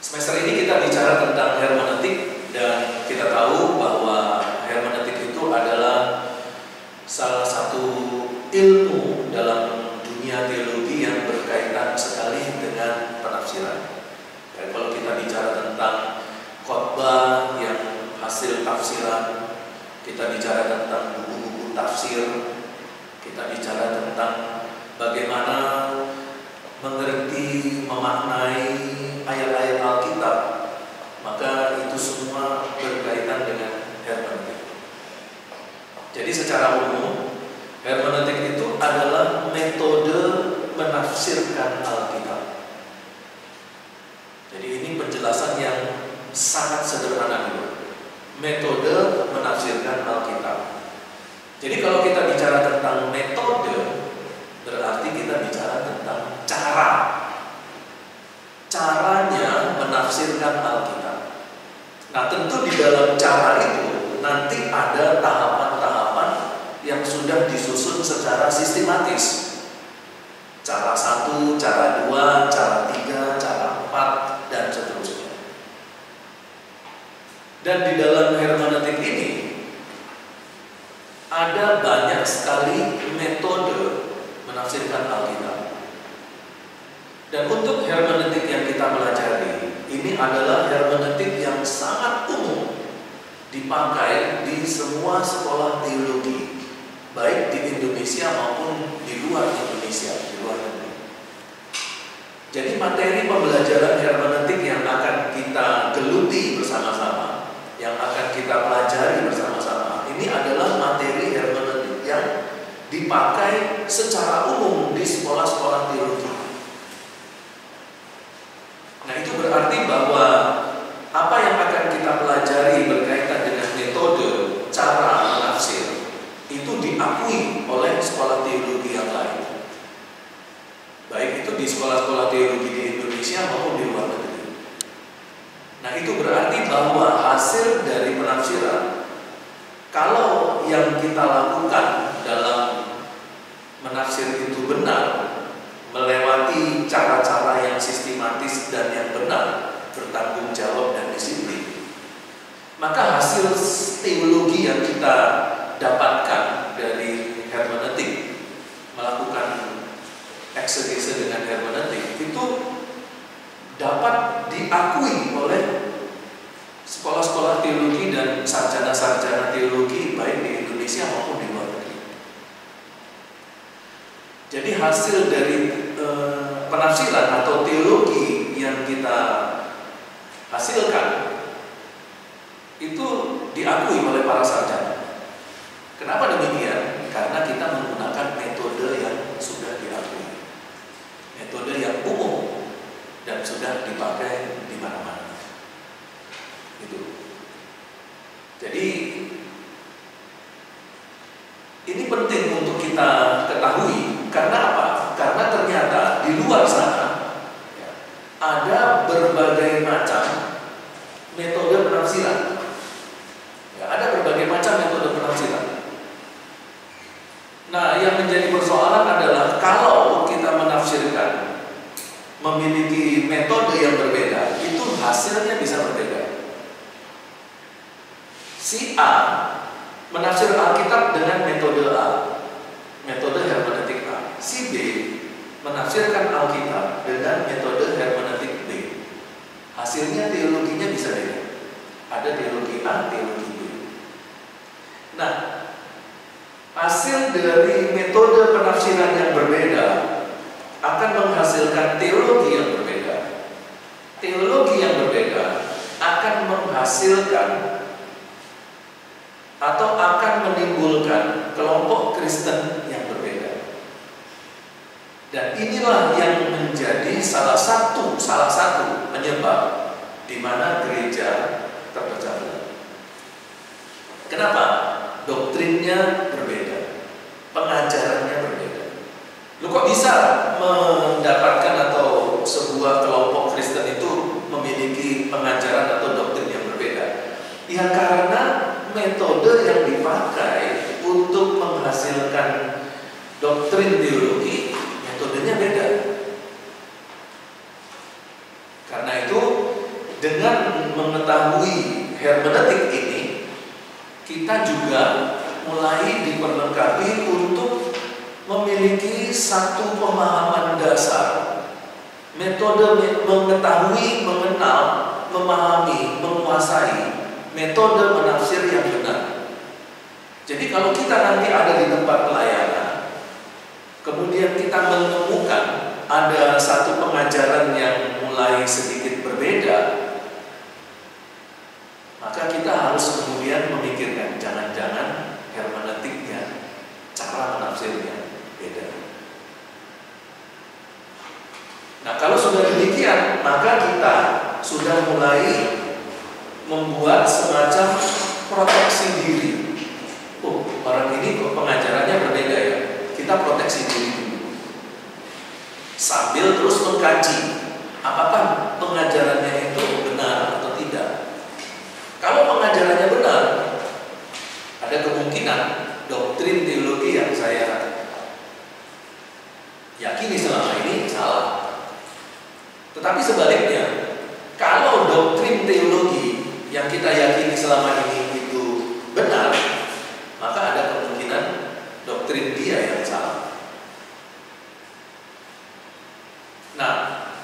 Semester ini kita bicara tentang hermeneutik, dan kita tahu bahwa hermeneutik itu adalah salah satu ilmu dalam dunia teologi yang berkaitan sekali dengan penafsiran. Dan kalau kita bicara tentang khotbah yang hasil tafsiran, kita bicara tentang buku-buku tafsir, kita bicara tentang bagaimana mengerti, memaknai ayat-ayat Alkitab, maka itu semua berkaitan dengan hermeneutik. Jadi secara umum, hermeneutik itu adalah metode menafsirkan Alkitab. Jadi ini penjelasan yang sangat sederhana dulu. Metode menafsirkan Alkitab. Jadi kalau kita bicara tentang metode, berarti kita bicara tentang caranya menafsirkan Alkitab. Nah, tentu di dalam cara itu nanti ada tahapan-tahapan yang sudah disusun secara sistematis. Cara 1, cara 2, cara 3, cara 4, dan seterusnya. Dan di dalam hermeneutik ini ada banyak sekali metode menafsirkan Alkitab. Dan untuk hermeneutik yang kita pelajari, ini adalah hermeneutik yang sangat umum dipakai di semua sekolah teologi, baik di Indonesia maupun di luar Indonesia, di luar negeri. Jadi materi pembelajaran hermeneutik yang akan kita geluti bersama-sama, yang akan kita pelajari bersama-sama, ini adalah materi hermeneutik yang dipakai secara umum di sekolah-sekolah teologi. Nah, itu berarti bahwa apa yang akan kita pelajari berkaitan dengan metode cara menafsir itu diakui oleh sekolah teologi yang lain, baik itu di sekolah-sekolah teologi di Indonesia maupun di luar negeri. Nah, itu berarti bahwa hasil dari penafsiran, kalau yang kita lakukan dalam menafsir itu benar, melewati cara-cara yang sistematis dan yang benar, bertanggung jawab dan disiplin, maka hasil teologi yang kita dapatkan dari hermeneutik, melakukan eksegese dengan hermeneutik, itu dapat diakui oleh sekolah-sekolah teologi dan sarjana-sarjana teologi baik di Indonesia maupun di luar negeri. Jadi hasil dari penafsiran atau teologi yang kita hasilkan itu diakui oleh para sarjana. Kenapa demikian? Karena kita menggunakan metode yang sudah diakui, metode yang umum dan sudah dipakai di mana-mana. Itu. Jadi ini penting untuk kita ketahui. Karena apa? Karena ternyata di luar sana ada berbagai macam metode penafsiran. Ada berbagai macam metode penafsiran. Nah, yang menjadi persoalan adalah kalau kita menafsirkan memiliki metode yang berbeda, itu hasilnya bisa berbeda. Si A menafsir Alkitab dengan metode A, metode hermeneutik A. Si B menafsirkan Alkitab dengan metode hermeneutik B. Hasilnya teologinya bisa beda. Ada teologi A, teologi B. Nah, hasil dari metode penafsiran yang berbeda akan menghasilkan teologi yang berbeda. Teologi yang berbeda akan menghasilkan atau akan menimbulkan kelompok Kristen yang berbeda. Dan inilah yang menjadi salah satu penyebab di mana gereja terpecah belah. Kenapa? Doktrinnya berbeda, pengajarannya berbeda. Lu kok bisa mendapatkan atau sebuah kelompok Kristen itu memiliki pengajaran atau doktrin yang berbeda? Ya karena metode yang dipakai untuk menghasilkan doktrin teologi, metodenya beda. Karena itu dengan mengetahui hermeneutik ini, kita juga mulai diperlengkapi untuk memiliki satu pemahaman dasar, metode mengetahui, mengenal, memahami, menguasai metode menafsir yang benar. Jadi kalau kita nanti ada di tempat pelayanan, kemudian kita menemukan ada satu pengajaran yang mulai sedikit berbeda, maka kita harus kemudian memikirkan, jangan-jangan hermeneutiknya, cara menafsirnya beda. Nah, kalau sudah demikian, maka kita sudah mulai membuat semacam proteksi diri. Oh, orang ini kok pengajarannya berbeda ya, kita proteksi diri dulu. Sambil terus mengkaji, apakah pengajarannya itu benar atau tidak. Kalau pengajarannya benar, ada kemungkinan doktrin teologi yang saya yakini selama ini salah. Tetapi sebaliknya, kalau doktrin teologi yang kita yakini selama ini itu benar, maka ada kemungkinan doktrin dia yang salah. Nah,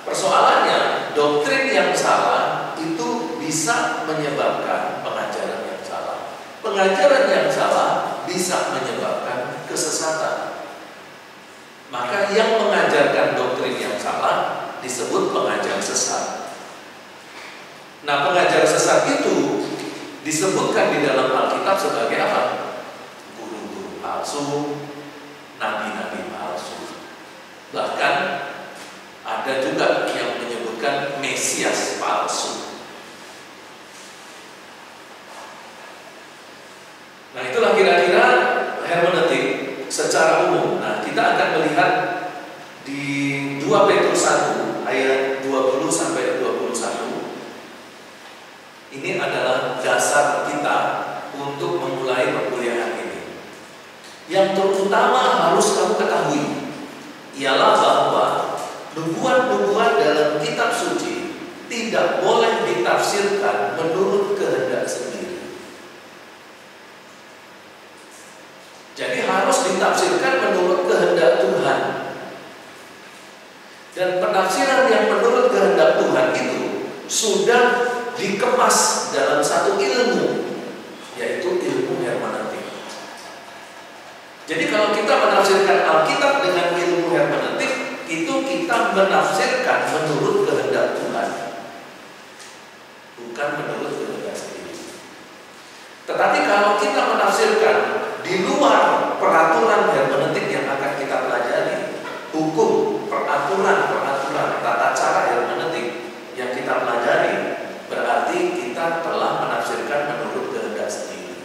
persoalannya doktrin yang salah itu bisa menyebabkan pengajaran yang salah. Pengajaran yang salah bisa menyebabkan kesesatan. Maka yang mengajarkan doktrin yang salah disebut pengajar sesat. Nah, pengajar sesat itu disebutkan di dalam Alkitab sebagai apa? Guru-guru palsu, nabi-nabi palsu. Bahkan ada juga yang menyebutkan Mesias palsu. Nah, itulah kira-kira hermeneutik secara umum. Nah, kita akan melihat di 2 Petrus 1 ayat 20 sampai 21. Ini adalah dasar kita untuk memulai perkuliahan ini. Yang terutama harus kamu ketahui ialah bahwa nubuat-nubuat dalam kitab suci tidak boleh ditafsirkan menurut kehendak sendiri. Jadi harus ditafsirkan menurut kehendak Tuhan. Dan penafsiran yang menurut kehendak Tuhan itu sudah dikemas dalam satu ilmu, yaitu ilmu hermeneutik. Jadi kalau kita menafsirkan Alkitab dengan ilmu hermeneutik, itu kita menafsirkan menurut kehendak Tuhan, bukan menurut kehendak sendiri. Tetapi kalau kita menafsirkan di luar peraturan hermeneutik yang akan kita pelajari, hukum, peraturan, tata cara hermeneutik yang kita pelajari, berarti kita telah menafsirkan menurut kehendak sendiri.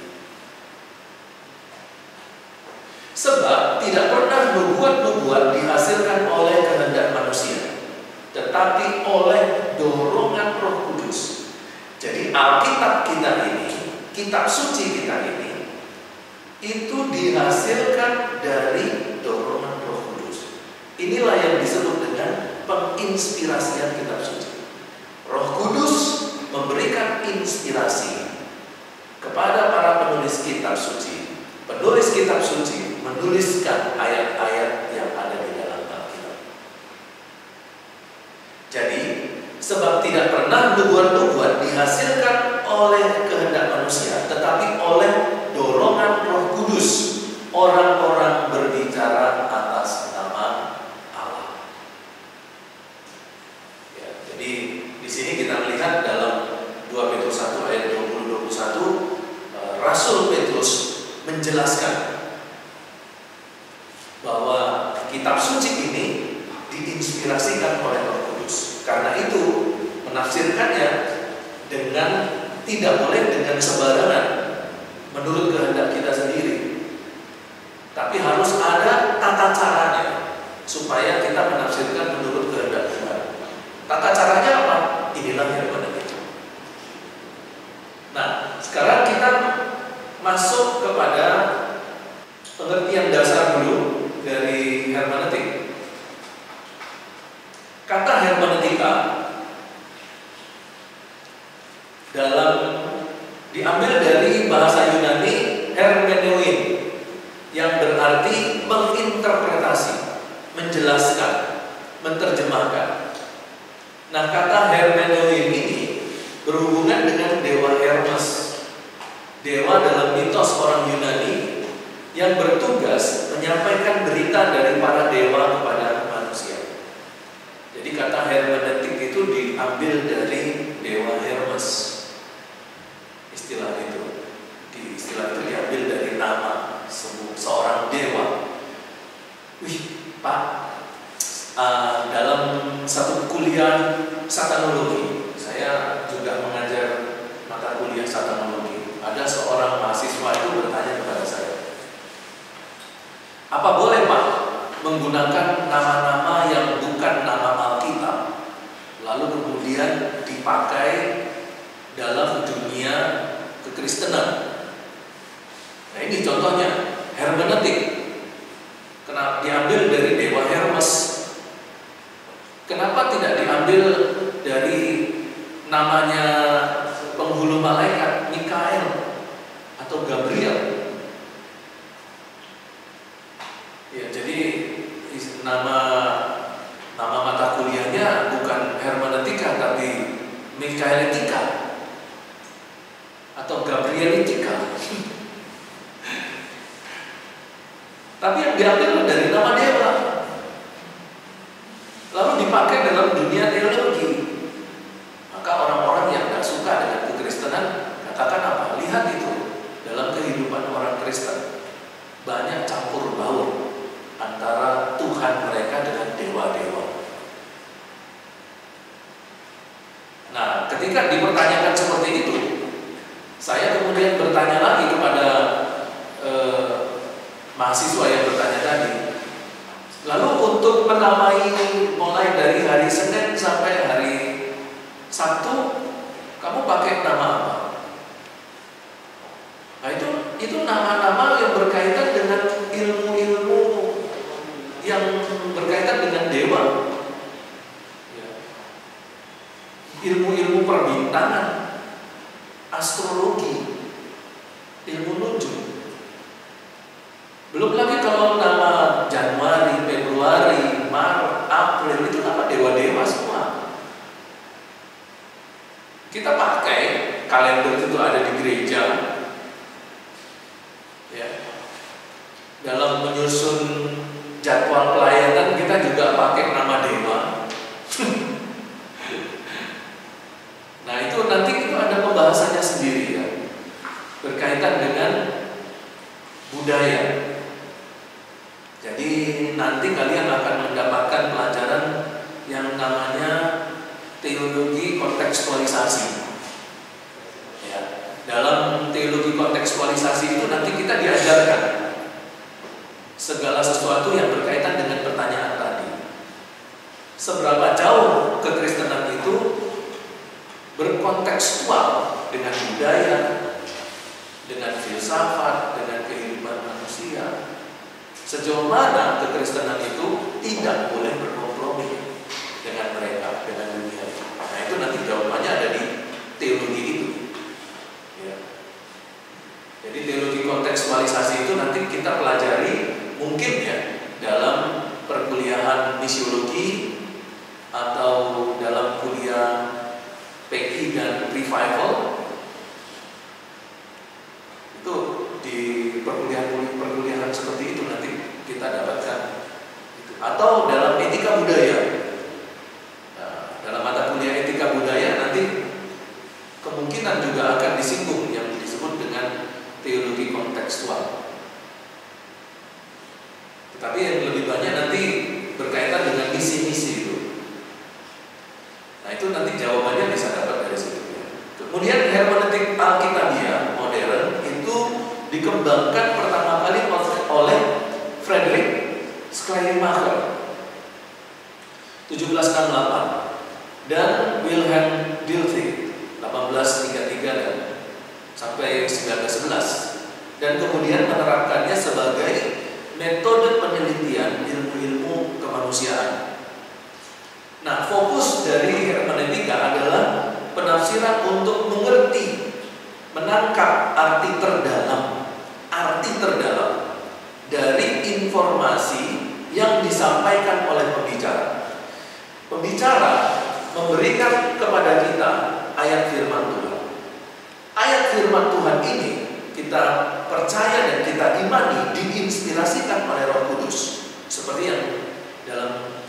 Sebab tidak pernah nubuat-nubuat dihasilkan oleh kehendak manusia, tetapi oleh dorongan Roh Kudus. Jadi Alkitab kita ini, kitab suci kita ini, itu dihasilkan dari dorongan Roh Kudus. Inilah yang disebut dengan penginspirasian kitab suci. Roh Kudus memberikan inspirasi kepada para penulis kitab suci. Penulis kitab suci menuliskan ayat-ayat yang ada di dalam Alkitab. Jadi, sebab tidak pernah nubuat-nubuat dihasilkan oleh kehendak manusia, tetapi oleh dorongan Roh Kudus, orang-orang berbicara atas nama Allah. Ya, jadi di sini kita melihat dalam 2 Petrus 1 ayat 20-21, Rasul Petrus menjelaskan bahwa kitab suci ini diinspirasikan oleh Roh Kudus. Karena itu menafsirkannya dengan tidak boleh dengan sembarangan menurut kehendak kita sendiri, tapi harus ada tata caranya supaya kita menafsirkan menurut kehendak Tuhan. Tata caranya apa? Inilah hermeneutik. Nah, sekarang kita masuk kepada pengertian dasar dulu dari hermeneutik. Kata hermeneutika diambil dari bahasa Yunani hermeneuin, yang berarti menginterpretasi, menjelaskan, menerjemahkan. Nah, kata hermeneuin ini berhubungan dengan dewa Hermes, dewa dalam mitos orang Yunani yang bertugas menyampaikan berita dari para dewa kepada manusia. Jadi kata hermeneutik itu diambil dari dewa Hermes. Istilah itu diambil dari nama seorang dewa. Wih, Pak, dalam satu kuliah satanologi, saya juga mengajar mata kuliah satanologi. Ada seorang mahasiswa itu bertanya kepada saya, apa boleh Pak menggunakan nama-nama yang bukan nama Alkitab, lalu kemudian dipakai dalam dunia kekristenan? Nah, ini contohnya hermeneutik. Kenapa diambil dari dewa Hermes? Kenapa tidak diambil dari namanya penghulu malaikat Mikael atau Gabriel? Ya, jadi nama mata kuliahnya bukan hermeneutika tapi Mikaeletika atau Gabrielitika. Tapi yang diambil dari nama dewa, lalu dipakai dalam dunia teologi. Maka orang-orang yang tidak suka dengan kekristenan katakan apa? Lihat itu dalam kehidupan orang Kristen, banyak campur baur antara Tuhan mereka dengan dewa-dewa. Nah, ketika dipertanyakan seperti itu, saya kemudian bertanya lagi kepada mahasiswa yang bertanya tadi, lalu untuk menamai mulai dari hari Senin sampai hari Sabtu, kamu pakai nama apa? Nah, itu nama-nama yang berkaitan dengan ilmu-ilmu yang berkaitan dengan dewa, ilmu-ilmu perbintangan, astrologi, ilmu nujum. Belum lagi kalau nama Januari, Februari, Maret, April itu nama dewa-dewa semua. Kita pakai kalender itu ada di gereja. Ya. Dalam menyusun jadwal pelayanan kita juga pakai nama dewa. Nah, itu nanti itu ada pembahasannya sendiri ya, berkaitan dengan budaya. Jadi nanti kalian akan mendapatkan pelajaran yang namanya teologi kontekstualisasi. Ya, dalam teologi kontekstualisasi itu nanti kita diajarkan segala sesuatu yang berkaitan dengan pertanyaan tadi. Seberapa jauh kekristenan itu berkontekstual dengan budaya, dengan filsafat, dengan kehidupan manusia. Sejauh mana kekristenan itu tidak boleh berkompromi dengan mereka, dengan dunia. Nah, itu nanti jawabannya ada di teologi itu. Ya. Jadi teologi kontekstualisasi itu nanti kita pelajari mungkin ya dalam perkuliahan misiologi atau dalam kuliah PK dan Revival. Itu di perkuliahan seperti itu nanti kita dapatkan. Atau dalam etika budaya. Nah, dalam mata kuliah etika budaya nanti kemungkinan juga akan disinggung yang disebut dengan teologi kontekstual. Tetapi yang lebih banyak nanti berkaitan dengan misi-misi itu. Nah, itu nanti jawabannya bisa dapat dari situ. Kemudian hermeneutik Alkitabiah modern itu dikembangkan pertama kali oleh Friedrich Schleiermacher 1768 dan Wilhelm Dilthey 1833 dan sampai 1911, dan kemudian menerapkannya sebagai metode penelitian ilmu-ilmu kemanusiaan. Nah, fokus dari hermeneutika adalah penafsiran untuk mengerti menangkap arti terdalam dari informasi yang disampaikan oleh pembicara. Pembicara memberikan kepada kita ayat firman Tuhan. Ayat firman Tuhan ini kita percaya dan kita imani diinspirasikan oleh Roh Kudus, seperti yang dalam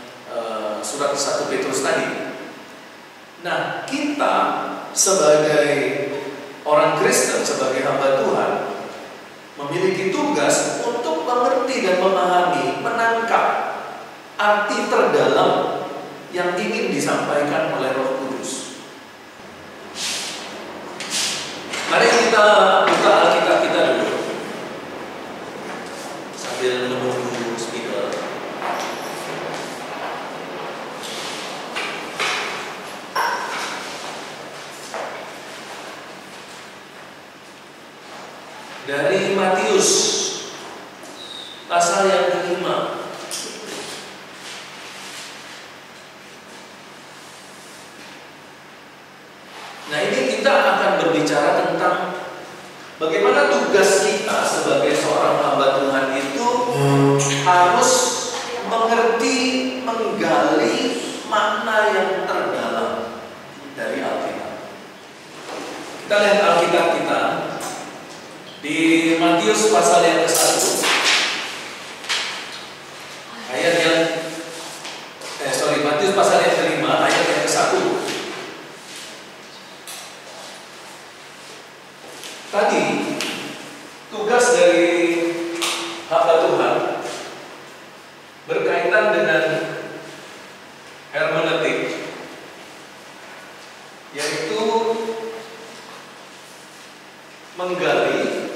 surat 1 Petrus tadi. Nah, kita sebagai orang Kristen, sebagai hamba Tuhan, memiliki tugas untuk mengerti dan memahami, menangkap arti terdalam yang ingin disampaikan oleh Roh Kudus. Mari kita buka Alkitab kita dulu sambil menunggu speaker. Dari Matius pasal yang kelima. Nah, ini kita akan berbicara tentang bagaimana tugas kita sebagai seorang hamba Tuhan itu harus mengerti, menggali makna yang terdalam dari Alkitab. Kita lihat Alkitab kita di Matius pasal yang ke-1 ayat yang Matius pasal yang ke-5 ayat yang ke-1. Tadi tugas dari hamba Tuhan berkaitan dengan hermeneutik, yaitu menggali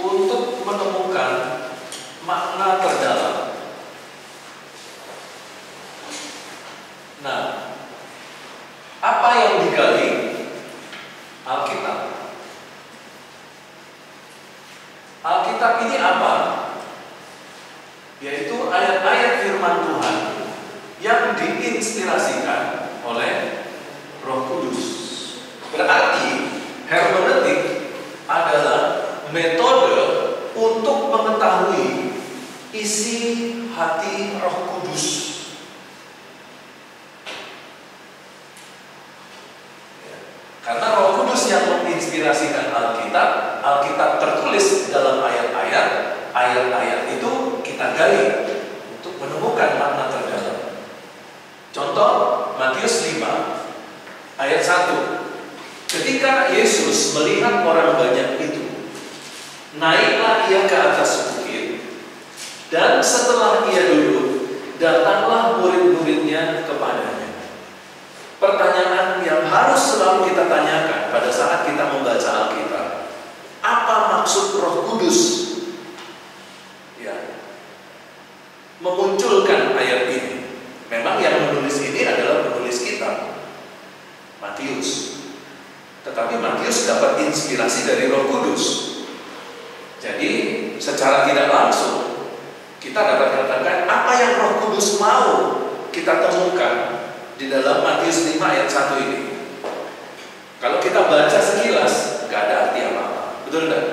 untuk menemukan makna terdalam. Nah, apa yang digali? Alkitab. Alkitab ini apa? Yaitu ayat-ayat firman Tuhan yang diinspirasikan oleh Roh Kudus. Berarti hermeneutik adalah metode untuk mengetahui isi hati Roh Kudus. Karena Roh Kudus yang menginspirasikan Alkitab, Alkitab tertulis dalam ayat-ayat, ayat-ayat itu kita gali untuk menemukan makna terdalam. Contoh Matius 5 ayat 1. Ketika Yesus melihat orang banyak itu, naiklah ia ke atas bukit, dan setelah ia duduk, datanglah murid-muridnya kepadanya. Pertanyaan yang harus selalu kita tanyakan pada saat kita membaca Alkitab, apa maksud Roh Kudus ya memunculkan ayat ini? Memang yang menulis ini adalah penulis kitab Matius, tetapi Matius dapat inspirasi dari Roh Kudus. Jadi secara tidak langsung kita dapat katakan apa yang Roh Kudus mau kita temukan di dalam Matius 5 ayat 1 ini. Kalau kita baca sekilas, gak ada arti apa-apa. Betul tidak?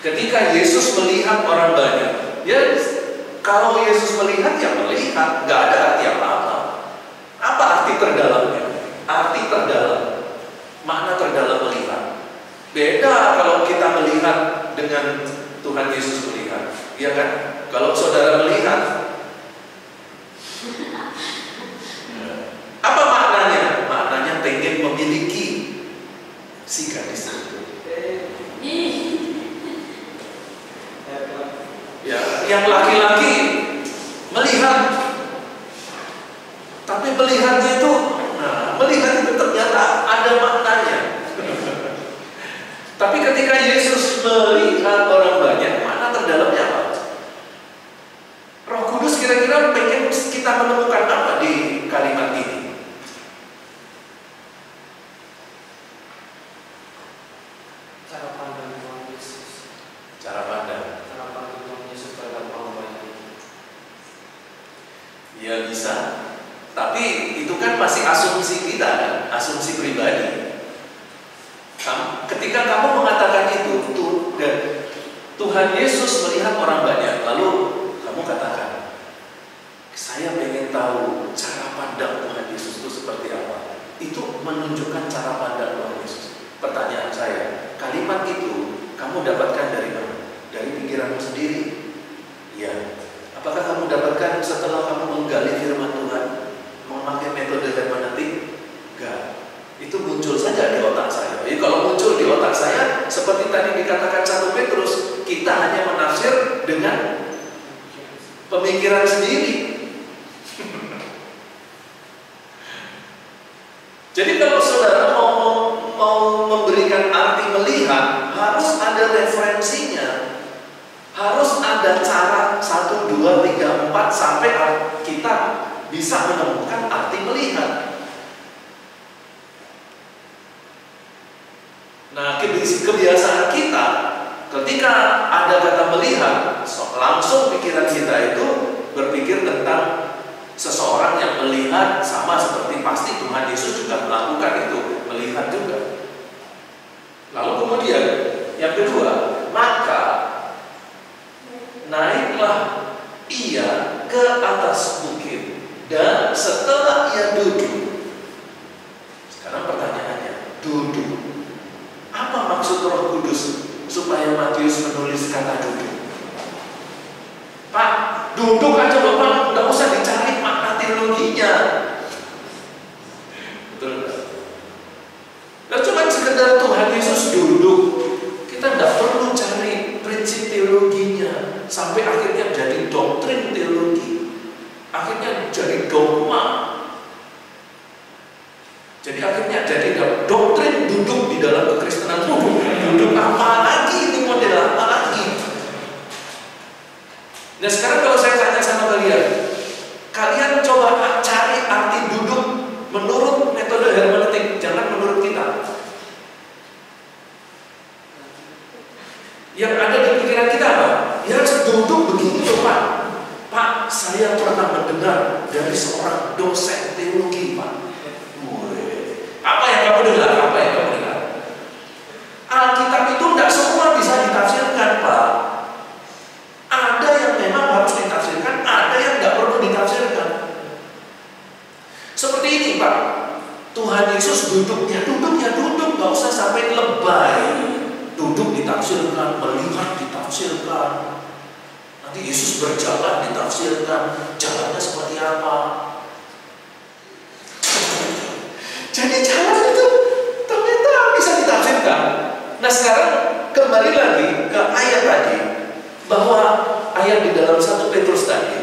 Ketika Yesus melihat orang banyak, ya kalau Yesus melihat, ya melihat, gak ada arti apa-apa. Apa arti terdalamnya? Arti terdalam, makna terdalam melihat. Beda kalau kita melihat dengan Tuhan Yesus melihat. Ya kan? Kalau saudara melihat, apa maknanya? Maknanya pengen memiliki si gadis itu. Ya, yang laki-laki melihat, tapi melihatnya itu, melihat itu ternyata ada maknanya. Tapi ketika Yesus melihat orang banyak, makna terdalamnya apa? Roh Kudus kira-kira pengen kita menemukan apa di kalimat ini? Cara pandang Tuhan Yesus. Cara pandang. Cara pandang Tuhan Yesus terhadap orang banyak. Ya bisa. Tapi itu kan masih asumsi kita kan, asumsi pribadi. Ketika kamu mengatakan itu, Tuhan Yesus melihat orang banyak, lalu kamu katakan, saya ingin tahu cara pandang Tuhan Yesus itu seperti apa. Itu menunjukkan cara pandang Tuhan Yesus. Pertanyaan saya, kalimat itu kamu dapatkan dari mana? Dari pikiranmu sendiri? Ya. Apakah kamu dapatkan setelah kamu menggali firman Tuhan, memakai metode hermeneutik? Enggak. Itu muncul saja di otak saya. Jadi kalau muncul di otak saya, seperti tadi dikatakan 1 Petrus, kita hanya menafsir dengan pemikiran sendiri. Jadi kalau saudara mau memberikan arti melihat, harus ada referensinya. Harus ada cara 1, 2, 3, 4 sampai kita bisa menemukan arti melihat. Nah, kebiasaan kita ketika ada kata melihat, langsung pikiran kita itu berpikir tentang seseorang yang melihat, sama seperti pasti Tuhan Yesus juga melakukan itu, melihat juga. Lalu kemudian yang kedua, maka naiklah ia ke atas bukit, dan setelah ia duduk, sekarang pertanyaannya, duduk. Apa maksud Roh Kudus supaya Matius menulis kata duduk? Pak, duduk aja Bapak, nggak usah dicari makna teologinya. Betul nggak? Nah, cuma sekedar Tuhan Yesus duduk, kita nggak perlu cari prinsip teologinya sampai akhirnya jadi doktrin teologi, akhirnya jadi dogma. Jadi akhirnya jadi doktrin duduk di dalam kekristenan. Duduk apa lagi, ini model apa lagi? Nah sekarang kalau saya tanya sama kalian coba cari arti duduk menurut metode hermeneutik, jangan menurut kita. Yang ada di pikiran kita apa? Ya duduk begini loh Pak. Pak, saya pernah mendengar dari seorang dosen teologi Pak. Apa yang kamu dengar? Apa yang kamu dengar? Alkitab itu tidak semua bisa ditafsirkan, Pak. Ada yang memang harus ditafsirkan, ada yang tidak perlu ditafsirkan. Seperti ini, Pak. Tuhan Yesus duduknya duduk, nggak usah sampai lebay. Duduk ditafsirkan, melihat ditafsirkan. Nanti Yesus berjalan ditafsirkan, jalannya seperti apa? Jadi jalan itu ternyata bisa ditafsirkan. Nah sekarang kembali lagi ke ayat tadi, bahwa ayat di dalam 1 Petrus tadi,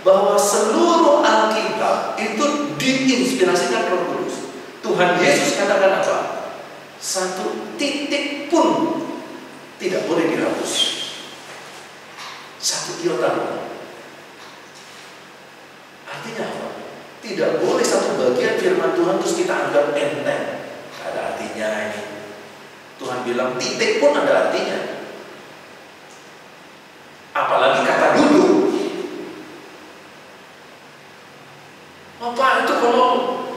bahwa seluruh Alkitab itu diinspirasikan Roh Kudus. Tuhan Yesus katakan apa? 1 titik pun tidak boleh dihapus, 1 iota pun. Artinya apa? Tidak boleh satu bagian firman Tuhan terus kita anggap enteng. Ada artinya ini. Tuhan bilang titik pun ada artinya. Apalagi kata duduk. Apa itu kalau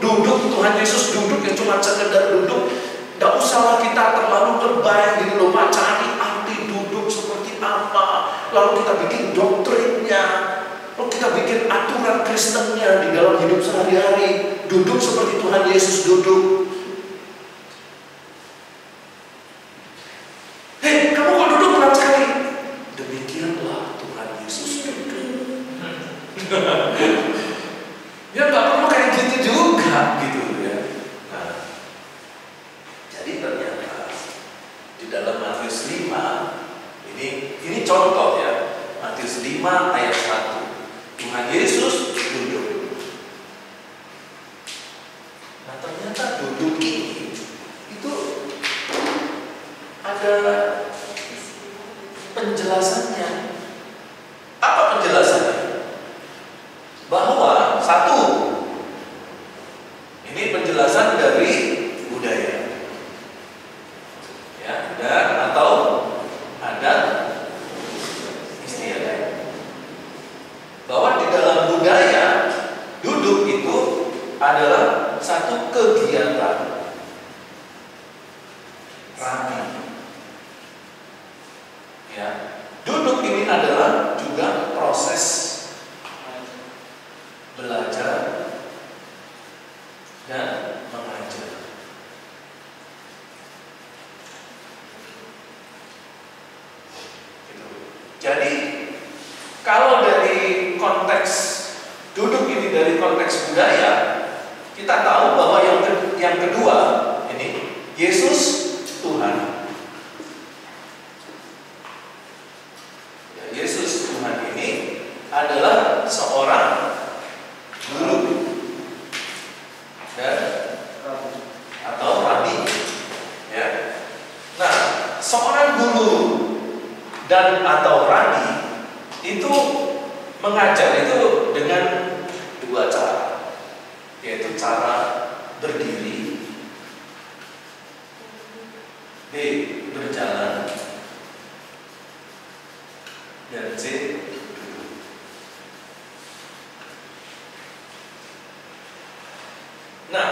duduk, Tuhan Yesus duduk yang cuma sekedar duduk, tidak usahlah kita terlalu lebay gitu loh Pak, cari arti duduk seperti apa, lalu kita bikin doktrinnya. Lalu kita bikin aturan Kristennya di dalam hidup sehari-hari. Duduk seperti Tuhan Yesus duduk. Hei, kamu kok duduk berat sekali? Demikianlah Tuhan Yesus duduk. Ya nggak perlu kayak gitu juga, gitu ya. Nah, jadi ternyata di dalam Matius 5 ini contoh ya. Matius 5 ayat 1. Tuhan Yesus duduk. Nah ternyata duduk ini itu ada penjelasannya. Apa penjelasannya? Bahwa satu, ini penjelasan dari budaya, ya, dan atau adat istiadat. Bahwa di dalam budaya duduk itu adalah satu kegiatan dan mengajar. Gitu. Jadi kalau dari konteks duduk ini, dari konteks budaya, kita tahu bahwa yang kedua ini Yesus Tuhan. Ya, Yesus Tuhan ini adalah seorang guru dan atau rabi. Ya. Nah, seorang guru dan atau rabi itu mengajar itu dengan dua cara, yaitu cara berdiri, B. berjalan, dan C. duduk. Nah,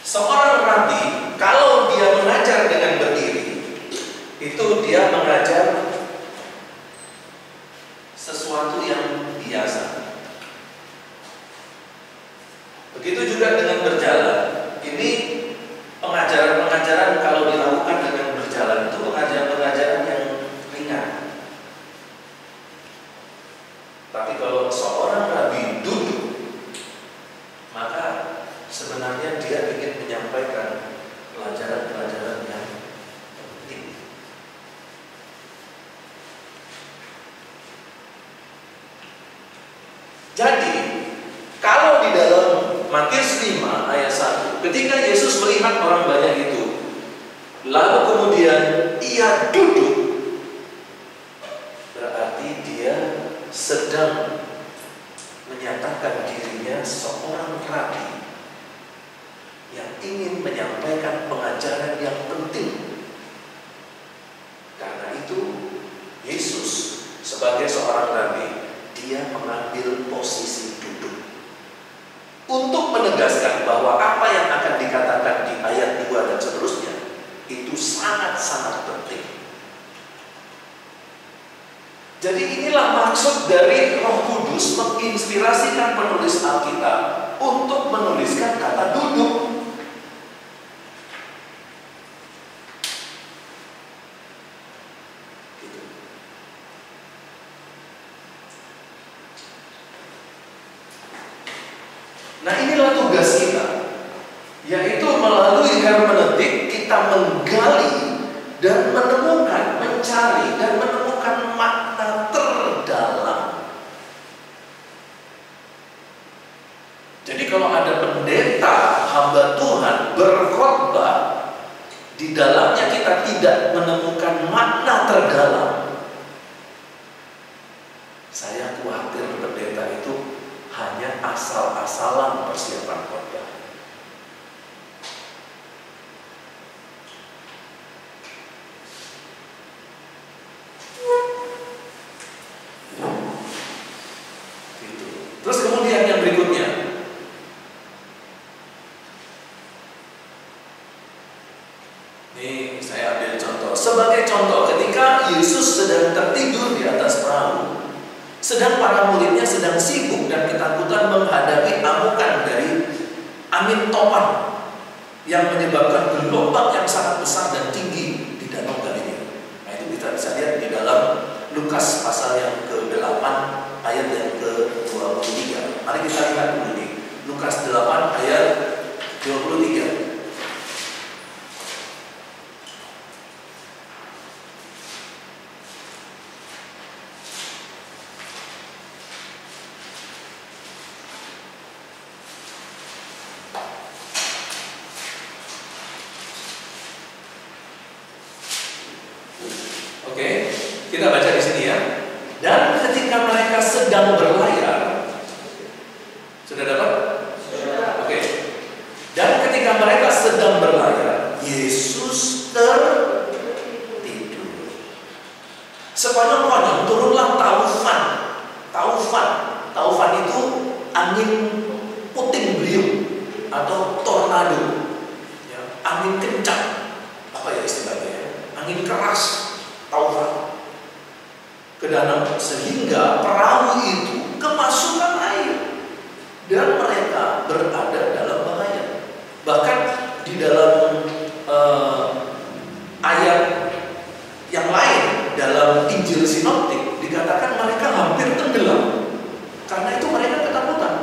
seorang rabi kalau dia mengajar dengan berdiri, itu dia mengajar sesuatu yang biasa. Begitu juga dengan berjalan. Ini pengajaran-pengajaran kalau dilakukan dengan berjalan itu pengajaran-pengajaran yang ringan. Tapi kalau seorang rabi duduk, maka sebenarnya dia ingin menyampaikan pelajaran-pelajaran yang penting. Jadi, kalau di dalam Matius 5 ayat 1, ketika Yesus melihat orang banyak itu, lalu kemudian ia duduk, berarti dia sedang menyatakan dirinya seorang rabi yang ingin menyampaikan pengajaran yang penting. Karena itu, Yesus sebagai seorang rabi, dia mengambil posisi duduk untuk menegaskan bahwa apa yang akan dikatakan di ayat 2 dan seterusnya itu sangat-sangat penting. Jadi inilah maksud dari Roh Kudus menginspirasikan penulis Alkitab untuk menuliskan kata duduk. Nah, inilah tugas kita, yaitu melalui hermeneutik kita menggali dan menemukan, mencari dan menemukan makna terdalam. Jadi kalau ada pendeta, hamba Tuhan berkhotbah, di dalamnya kita tidak menemukan makna terdalam, saya khawatir pendeta itu hanya asal-asalan persiapan khotbah. Gitu. Terus kemudian yang berikutnya, ini saya ambil contoh. Sebagai contoh, ketika Yesus sedang tertidur di atas perahu, sedang para muridnya sedang sibuk dan ketakutan menghadapi amukan dari angin topan yang menyebabkan gelombang yang sangat besar dan tinggi di Danau Galilea. Nah, itu kita bisa lihat di dalam Lukas pasal yang ke-8 ayat yang ke-23. Mari kita lihat dulu nih, Lukas 8 ayat 23. Oke, kita baca di sini ya. Dan ketika mereka sedang berlayar, sudah dapat? Sudah. Oke. Dan ketika mereka sedang berlayar, Yesus tertidur. Sekonyong-konyong turunlah taufan. Taufan itu angin puting beliung atau tornado. Ya, angin kencang. Apa ya istilahnya? Angin keras. Taufan ke danau sehingga perahu itu kemasukan air dan mereka berada dalam bahaya. di dalam ayat yang lain dalam Injil Sinoptik dikatakan mereka hampir tenggelam. Karena itu mereka ketakutan.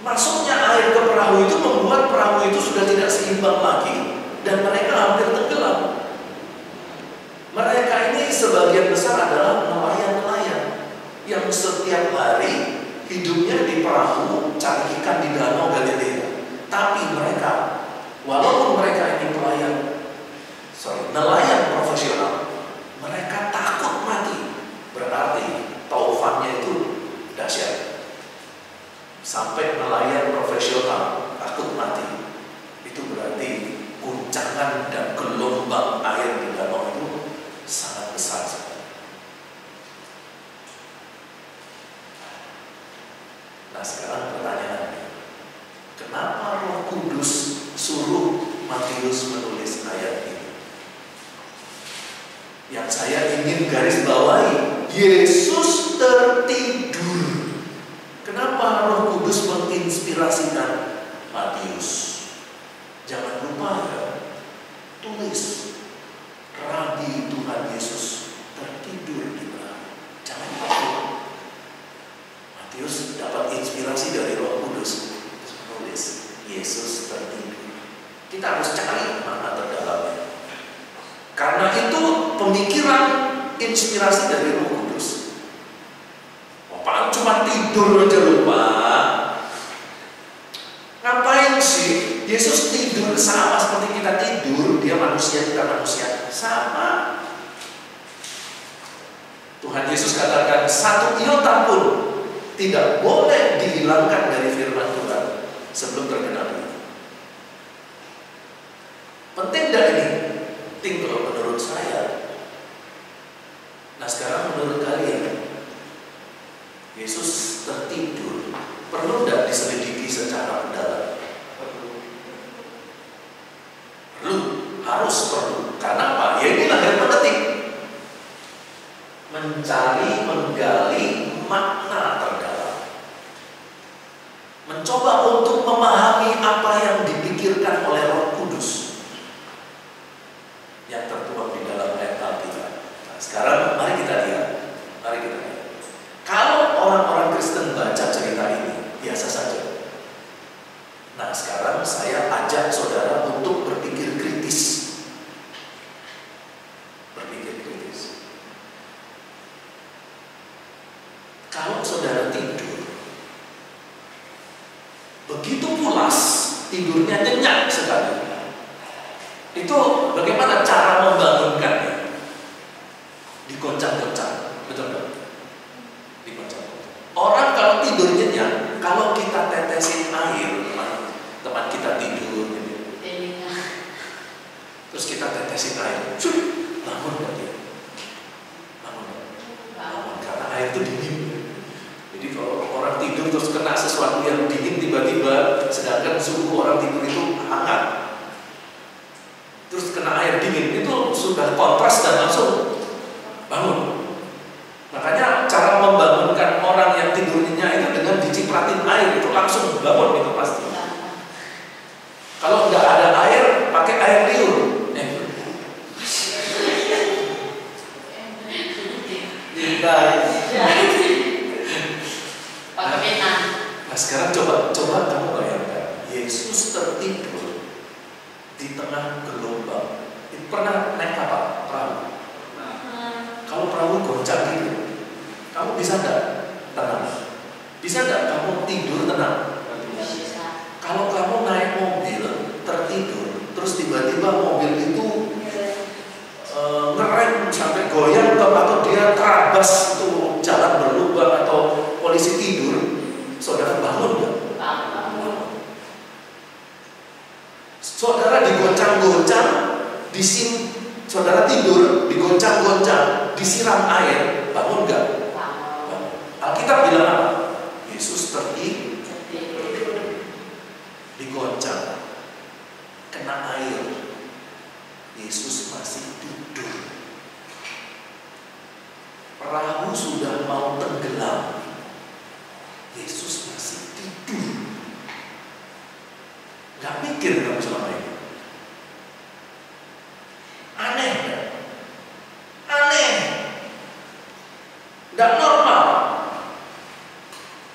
Masuknya air ke perahu itu membuat perahu itu sudah tidak seimbang lagi dan mereka hampir tenggelam. Mereka ini sebagian besar adalah nelayan-nelayan yang setiap hari hidupnya di perahu cari ikan di danau Galilea. Tapi mereka, walaupun mereka ini nelayan profesional, mereka takut mati. Berarti taufannya itu dahsyat. Sampai nelayan profesional takut mati. Itu berarti guncangan dan gelombang air di danau itu sangat besar. Nah, sekarang pertanyaannya, kenapa Roh Kudus suruh Matius menulis ayat ini? Yang saya ingin garis bawahi, Yesus tertidur. Kenapa Roh Kudus menginspirasikan Matius? Jangan lupa ya, tulis Rabi Tuhan Yesus tertidur di perahu. Jangan lupa. Matius dapat inspirasi dari Roh Kudus menulis Yesus tertidur. Kita harus cari mana terdalamnya. Karena itu pemikiran inspirasi dari Roh Kudus. Apaan cuma tidur aja lupa? Ngapain sih? Yesus tidur sama seperti kita tidur. Dia manusia, kita manusia. Sama. Tuhan Yesus katakan, satu iota pun tidak boleh dihilangkan dari firman Tuhan sebelum tergenapi. Penting tidak ini? Penting kalau menurut saya. Nah, sekarang menurut kalian, Yesus tertidur perlu tidak diselidiki secara mendalam? Perlu, harus perlu. Karena apa? Ya inilah yang penting. Mencari, menggali makna terdalam. Mencoba untuk memahami apa yang dipikirkan oleh Roh Kudus yang tertuang di dalam ayat Alkitab. Nah, sekarang mari kita lihat. Kalau orang-orang Kristen baca cerita ini, biasa saja. Nah, sekarang saya ajak saudara untuk berpikir kritis. Berpikir kritis. Kalau saudara tidur, begitu pulas, tidurnya nyenyak sekali. Itu bagaimana cara membangunkannya? Digoncang-goncang, betul nggak? Digoncang-goncang. Orang kalau tidur nyenyak, kalau kita tetesin air, teman kita tidur, gitu. Terus kita tetesin air, bangun nggak dia? Bangun. Karena air itu dingin. Jadi kalau orang tidur terus kena sesuatu yang dingin tiba-tiba, sedangkan suhu orang tidur itu hangat. Terus kena air dingin, itu sudah kontras dan langsung bangun. Makanya cara membangunkan orang yang tidurnya itu dengan dicipratin air, itu langsung bangun itu pasti. Kalau nggak ada air, pakai air liur. Nah, sekarang coba kamu bayangkan, Yesus tertidur di tengah gelombang. Itu pernah naik kapal, perahu? Kalau perahu goncang gitu, kamu bisa nggak tenang? Bisa nggak kamu tidur tenang? Kalau kamu naik mobil tertidur, terus tiba-tiba mobil itu ngerem sampai goyang atau dia terabas itu jalan berlubang atau polisi tidur, saudara bangun nggak? Saudara digoncang-goncang, saudara tidur, digoncang-goncang, disiram air, bangun nggak? Alkitab bilang apa? Yesus tertidur, digoncang, kena air, Yesus masih tidur. Perahu sudah mau tenggelam, Yesus masih tidur. Gak mikir kamu selama ini? Aneh kan? Aneh. Nggak normal.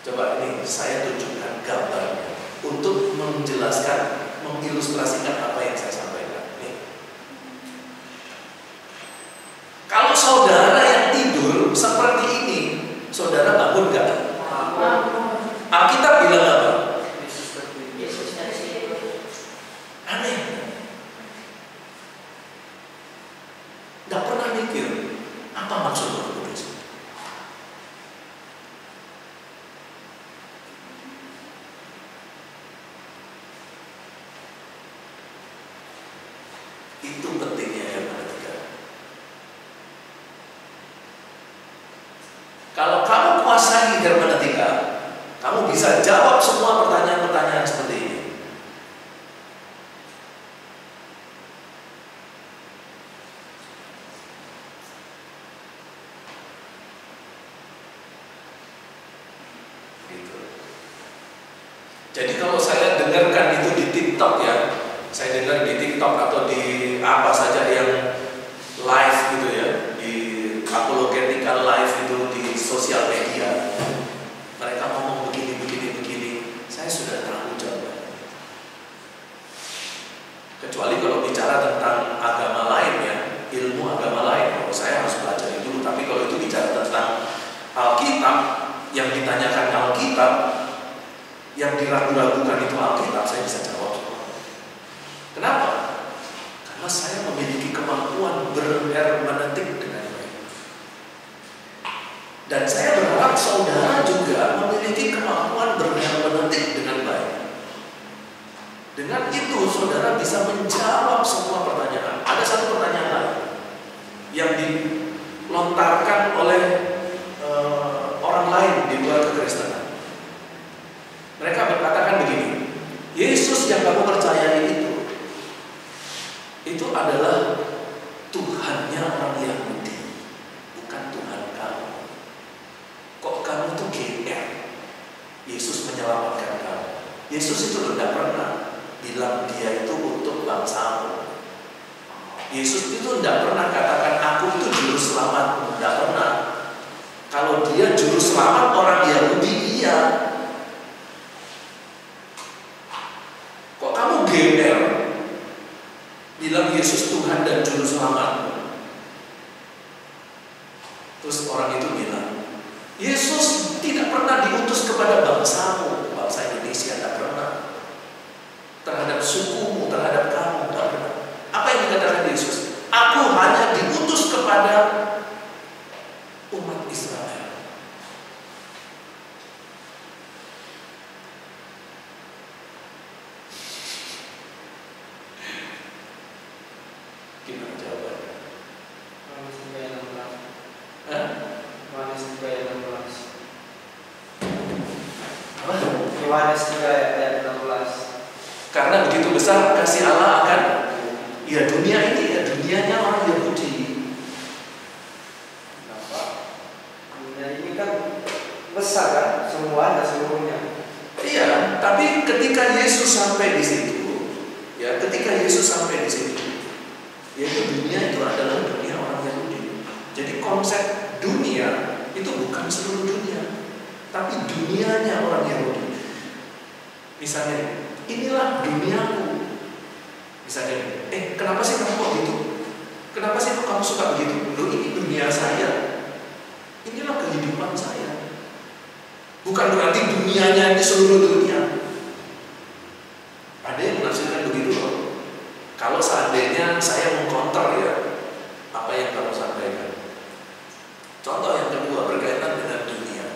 Coba ini saya tunjukkan gambarnya untuk menjelaskan, mengilustrasikan apa yang saya sampaikan. Nih. Kalau saudara yang tidur seperti ini, saudara bangun nggak? Alkitab bilang apa? Aneh. Nggak pernah mikir apa maksud Roh Kudus. Itu pentingnya hermeneutika. Kalau kamu kuasai hermeneutika, kamu bisa jawab semua pertanyaan-pertanyaan seperti ini. Gitu. Jadi kalau saya dengarkan itu di TikTok ya, saya dengar di TikTok atau di apa saja yang live gitu ya, di apologetika live itu di sosial media, mereka ngomong begini, saya sudah tahu jawabannya. Kecuali kalau bicara tentang agama lain ya, ilmu agama lain, kalau saya harus belajar dulu. Tapi kalau itu bicara tentang Alkitab, yang ditanyakan Alkitab, yang diragu-ragukan itu Alkitab, saya bisa jawab semua. Kenapa? Karena saya memiliki kemampuan berhermeneutik dengan baik. Dan saya berharap saudara juga memiliki kemampuan berhermeneutik dengan baik. Dengan itu saudara bisa menjawab semua pertanyaan. Ada satu pertanyaan lain yang dilontarkan oleh orang lain di luar kekristenan. Mereka berkatakan begini, Yesus yang kamu percayai itu adalah Tuhannya orang Yahudi, bukan Tuhan kamu. Kok kamu tuh GR? Yesus menyelamatkan kamu. Yesus itu tidak pernah bilang dia itu untuk bangsamu. Yesus itu tidak pernah katakan aku itu juru selamatmu, tidak pernah. Kalau dia juru selamat orang Yahudi, iya. Kok kamu GR? Bilang Yesus Tuhan dan juru selamat. Terus orang itu bilang, Yesus tidak pernah diutus kepada bangsamu, bangsa Indonesia, tidak pernah. Terhadap sukumu, terhadap kamu, tidak pernah. Apa yang dikatakan Yesus? Aku hanya diutus kepada umat Israel. Gimana jawabannya? Yohanes 3 ayat 16. Hah? Yohanes 3 ayat 16. Apa? Yohanes 3 ayat 16. Karena begitu besar kasih Allah akan ya dunia ini, ya dunianya orang Yahudi. Kenapa? Dunia ini kan besar kan, semua dan seluruhnya. Iya, tapi ketika Yesus sampai di situ, ya ketika Yesus sampai di situ, yaitu dunia itu adalah dunia orang Yahudi. Jadi konsep dunia itu bukan seluruh dunia, tapi dunianya orang Yahudi. Misalnya, inilah duniaku. Misalnya, kenapa sih kamu kok gitu? Kenapa sih kok kamu suka begitu? Loh, ini dunia saya. Inilah kehidupan saya. Bukan berarti dunianya ini seluruh dunia. Ada yang menafsirkan begitu loh. Kalau seandainya saya mengkonter ya apa yang kamu sampaikan. Contoh yang kedua berkaitan dengan dunia.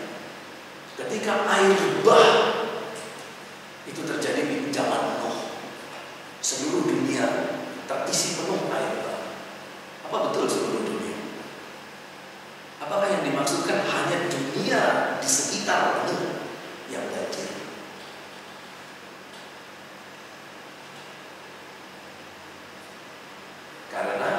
Ketika air bah itu terjadi di zaman Nuh, seluruh dunia terisi penuh air bah. Apa betul seluruh dunia? Apakah yang dimaksudkan hanya dunia di sekitar Nuh yang banjir? Karena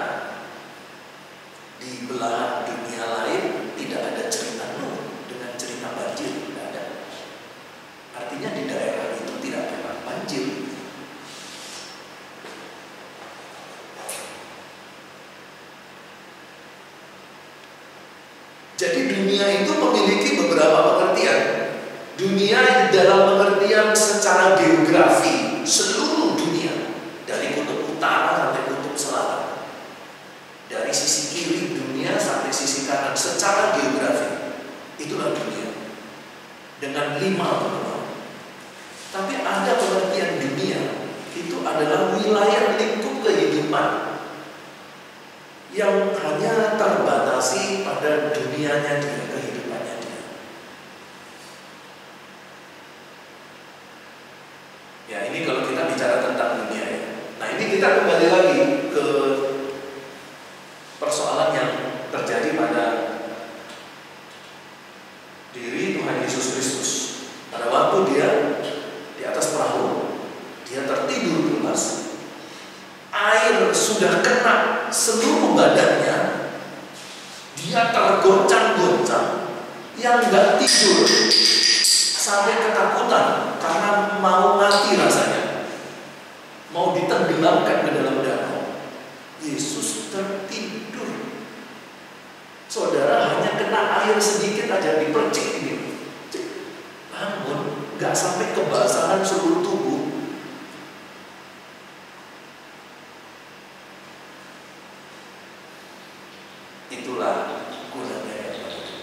di belahan dunia lain tidak ada cerita Nuh dengan cerita banjir, tidak ada. Artinya di daerah itu tidak pernah banjir. dunia itu memiliki beberapa pengertian. Dunia dalam pengertian secara geografi, seluruh dunia, dari kutub utara sampai kutub selatan, dari sisi kiri dunia sampai sisi kanan, secara geografi, itulah dunia dengan 5 benua. Tapi ada pengertian dunia itu adalah wilayah lingkup kehidupan yang hanya terbatasi pada dunianya dia, kehidupannya dia. Ya, ini kalau kita bicara tentang dunia ya. Nah, ini kita kembali lagi ke persoalan yang terjadi pada diri Tuhan Yesus Kristus. Pada waktu dia di atas perahu, dia tertidur pulas, air sudah kena seluruh badannya, dia tergoncang-goncang, yang nggak tidur sampai ketakutan karena mau mati rasanya, mau ditenggelamkan ke dalam danau. Yesus tertidur. Saudara, hanya kena air sedikit aja, dipercik ini, bangun, nggak sampai kebasahan seluruh tubuh. Itulah gunanya hermeneutik.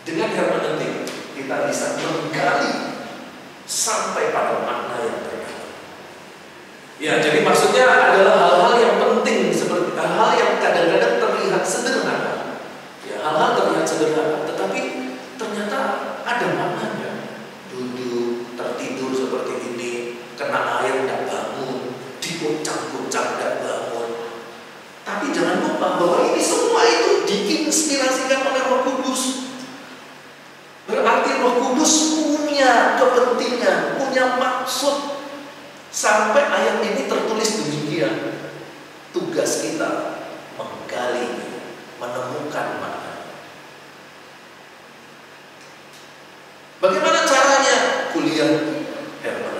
Dengan hermeneutik kita bisa menggali sampai pada makna yang terdalam. Ya, jadi maksudnya adalah hal-hal yang penting, seperti hal-hal yang kadang-kadang terlihat sederhana. Ya, hal-hal terlihat sederhana, tetapi ternyata ada maknanya. Duduk, tertidur seperti ini, kena air tidak bangun, dikuncang-kuncang tidak bangun. Tapi jangan lupa bahwa ini semua itu diinspirasikan oleh Roh Kudus. Berarti Roh Kudus punya kepentingan, punya maksud. Sampai ayat ini tertulis demikian. Tugas kita menggali, menemukan makna. Bagaimana caranya? Kuliah hermeneutik.